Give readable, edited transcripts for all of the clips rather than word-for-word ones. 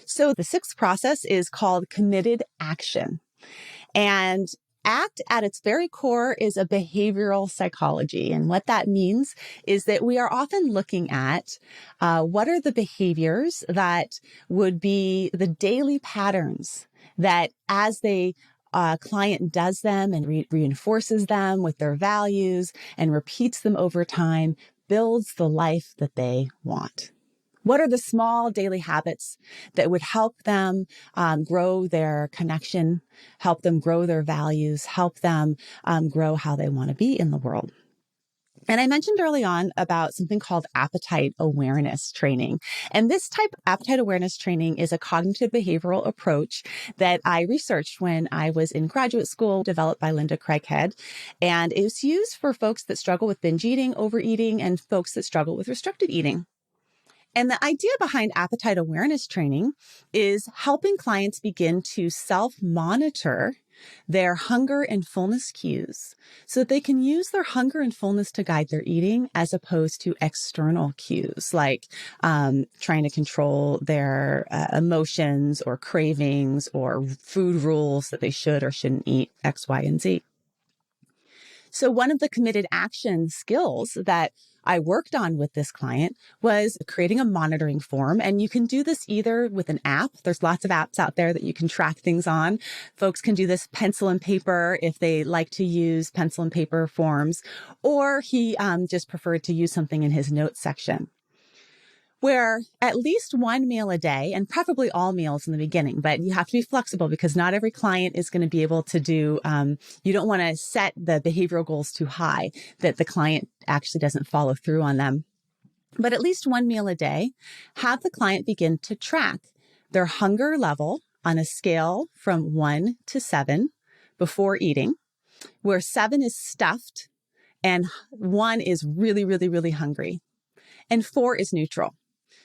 So the sixth process is called committed action. And ACT at its very core is a behavioral psychology. And what that means is that we are often looking at what are the behaviors that would be the daily patterns that as they client does them and reinforces them with their values and repeats them over time, builds the life that they want. What are the small daily habits that would help them grow their connection, help them grow their values, help them grow how they want to be in the world? And I mentioned early on about something called appetite awareness training. And this type of appetite awareness training is a cognitive behavioral approach that I researched when I was in graduate school, developed by Linda Craighead. And it was used for folks that struggle with binge eating, overeating, and folks that struggle with restricted eating. And the idea behind appetite awareness training is helping clients begin to self-monitor their hunger and fullness cues so that they can use their hunger and fullness to guide their eating as opposed to external cues like trying to control their emotions or cravings or food rules that they should or shouldn't eat X, Y, and Z. So one of the committed action skills that I worked on with this client was creating a monitoring form. And you can do this either with an app. There's lots of apps out there that you can track things on. Folks can do this pencil and paper if they like to use pencil and paper forms, or he just preferred to use something in his notes section, where at least one meal a day, and preferably all meals in the beginning, but you have to be flexible because not every client is going to be able to do, you don't want to set the behavioral goals too high that the client actually doesn't follow through on them. But at least one meal a day, have the client begin to track their hunger level on a scale from 1 to 7 before eating, where 7 is stuffed and 1 is really, really, really hungry, and 4 is neutral.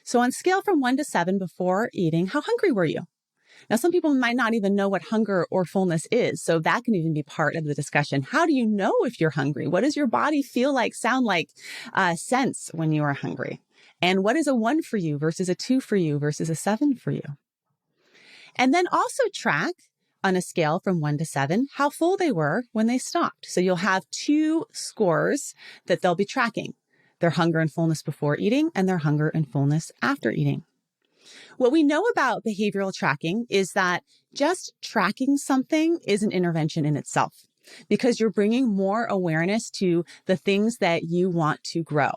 So on scale from 1 to 7 before eating, how hungry were you? Now, some people might not even know what hunger or fullness is. So that can even be part of the discussion. How do you know if you're hungry? What does your body feel like, sound like, sense when you are hungry? And what is a 1 for you versus a 2 for you versus a 7 for you? And then also track on a scale from 1 to 7, how full they were when they stopped. So you'll have 2 scores that they'll be tracking: their hunger and fullness before eating and their hunger and fullness after eating. What we know about behavioral tracking is that just tracking something is an intervention in itself because you're bringing more awareness to the things that you want to grow.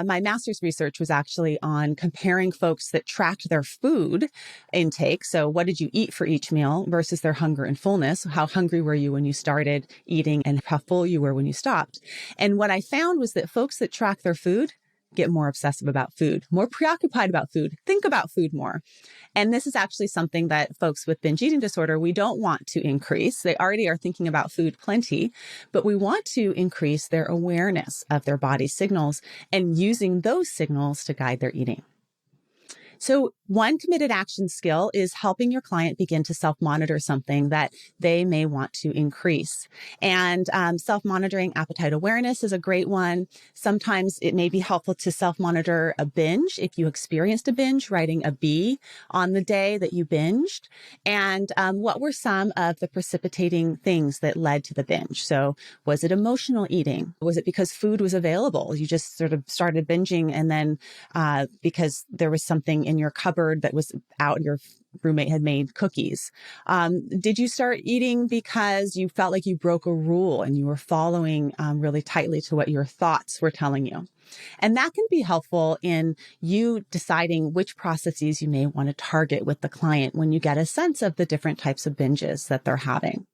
My master's research was actually on comparing folks that tracked their food intake. So what did you eat for each meal versus their hunger and fullness? How hungry were you when you started eating and how full you were when you stopped? And what I found was that folks that track their food get more obsessive about food, more preoccupied about food, think about food more. And this is actually something that folks with binge eating disorder, we don't want to increase. They already are thinking about food plenty, but we want to increase their awareness of their body signals and using those signals to guide their eating. So one committed action skill is helping your client begin to self-monitor something that they may want to increase. And self-monitoring appetite awareness is a great one. Sometimes it may be helpful to self-monitor a binge. If you experienced a binge, writing a B on the day that you binged. And what were some of the precipitating things that led to the binge? So was it emotional eating? Was it because food was available? You just sort of started binging and then because there was something in your cupboard that was out, your roommate had made cookies. Did you start eating because you felt like you broke a rule and you were following really tightly to what your thoughts were telling you? And that can be helpful in you deciding which processes you may want to target with the client when you get a sense of the different types of binges that they're having.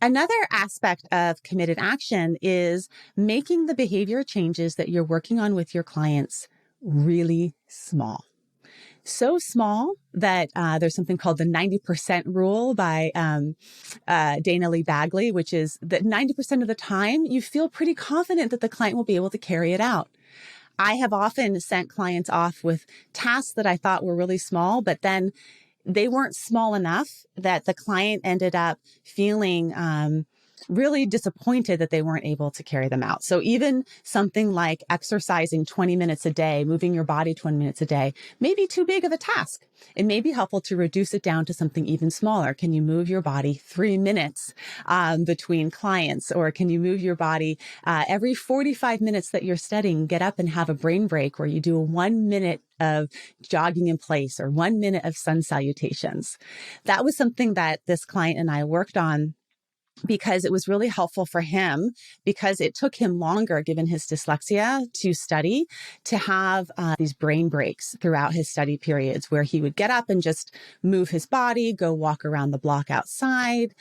Another aspect of committed action is making the behavior changes that you're working on with your clients really small. So small that there's something called the 90% rule by Dana Lee Bagley, which is that 90% of the time you feel pretty confident that the client will be able to carry it out. I have often sent clients off with tasks that I thought were really small, but then they weren't small enough that the client ended up feeling really disappointed that they weren't able to carry them out. So even something like exercising 20 minutes a day, moving your body 20 minutes a day, may be too big of a task. It may be helpful to reduce it down to something even smaller. Can you move your body 3 minutes between clients? Or can you move your body every 45 minutes that you're studying, get up and have a brain break where you do a 1 minute of jogging in place or 1 minute of sun salutations? That was something that this client and I worked on because it was really helpful for him, because it took him longer, given his dyslexia, to study, to have these brain breaks throughout his study periods where he would get up and just move his body, go walk around the block outside,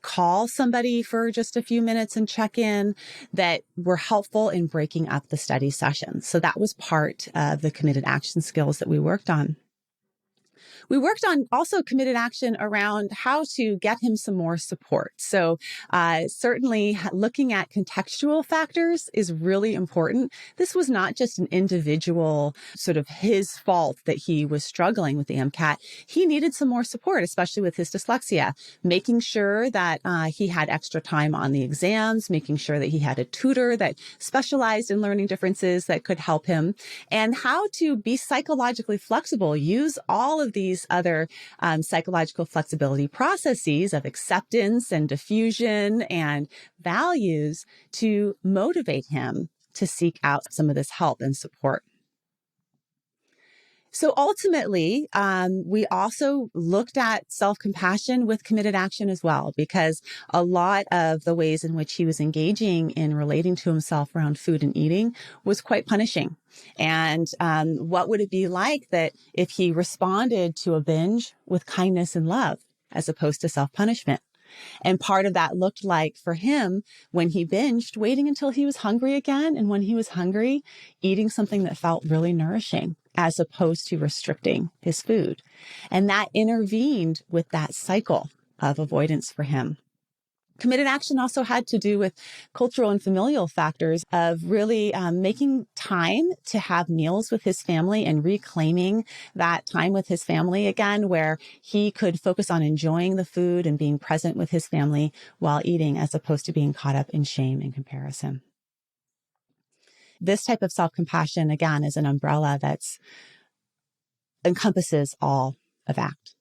call somebody for just a few minutes and check in, that were helpful in breaking up the study sessions. So that was part of the committed action skills that we worked on. We worked on also committed action around how to get him some more support. So certainly looking at contextual factors is really important. This was not just an individual sort of his fault that he was struggling with the MCAT. He needed some more support, especially with his dyslexia, making sure that he had extra time on the exams, making sure that he had a tutor that specialized in learning differences that could help him, and how to be psychologically flexible, use all of these other psychological flexibility processes of acceptance and diffusion and values to motivate him to seek out some of this help and support. So ultimately, we also looked at self-compassion with committed action as well, because a lot of the ways in which he was engaging in relating to himself around food and eating was quite punishing. And what would it be like that if he responded to a binge with kindness and love as opposed to self-punishment? And part of that looked like for him, when he binged, waiting until he was hungry again. And when he was hungry, eating something that felt really nourishing as opposed to restricting his food. And that intervened with that cycle of avoidance for him. Committed action also had to do with cultural and familial factors of really making time to have meals with his family and reclaiming that time with his family again, where he could focus on enjoying the food and being present with his family while eating, as opposed to being caught up in shame and comparison. This type of self-compassion, again, is an umbrella that encompasses all of ACT.